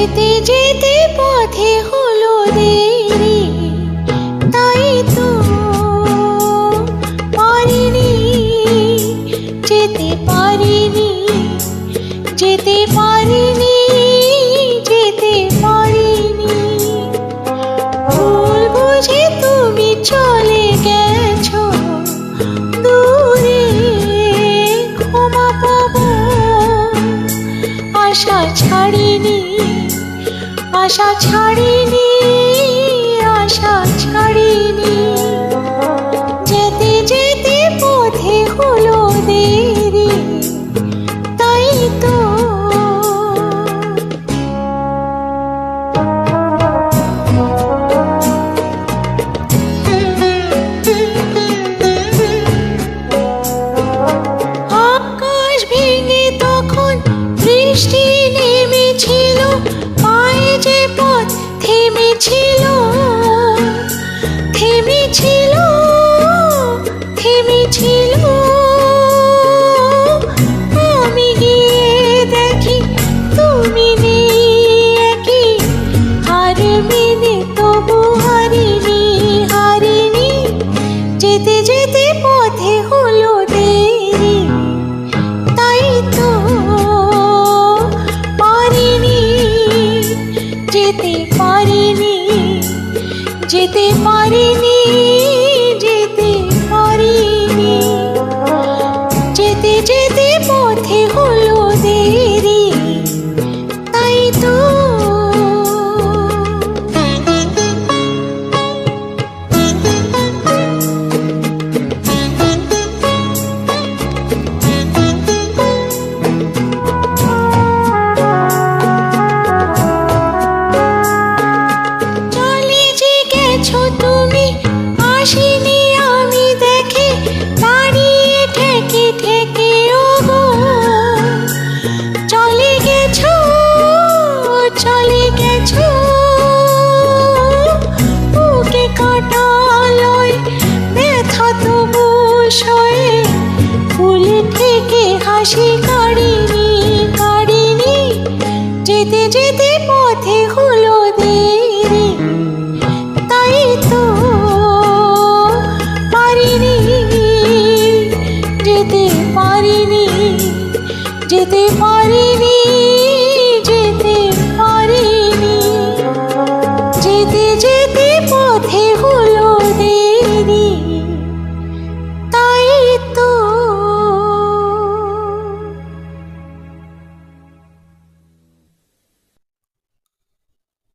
যেতে যেতে পথে হলো দেরি, তাই তো পারিনি, যেতে পারিনি, যেতে পারিনি, যেতে পারিনি। ভুল বুঝে তুমি চলে গেছো দূরে, ক্ষমা পাবো আশা ছাড়িনি, আশা ছাড়িনি, আশা ছাড়িনি। যেতে যেতে পথে হলো দেরি, তাই তো আকাশ ভেঙে তখন বৃষ্টি নেমেছিল, পায়ে যে পথ থেমেছিল, থেমেছিল, থেমেছিল। আমি গিয়ে দেখি তুমি নেই একই, হার মেনে তবু হারিনি, হারিনি। যেতে যেতে পথে হলো দেরি, তাই তো পারিনি, যেতে পারিনি, যেতে পারিনি, যেতে পারিনি। যেতে যেতে পথে হলো দেরি, তাই তো চলে যে গেছো তুমি, আসিনি আমি দেখে, দাঁড়িয়ে ঠেকে ঠেকে ওগো। চলে গেছো, চলে গেছো, বুকে কাটা লয়, ব্যথা তবু সয়ে, ফুল থেকে হাসি কাড়িনি, কাড়িনি। যেতে যেতে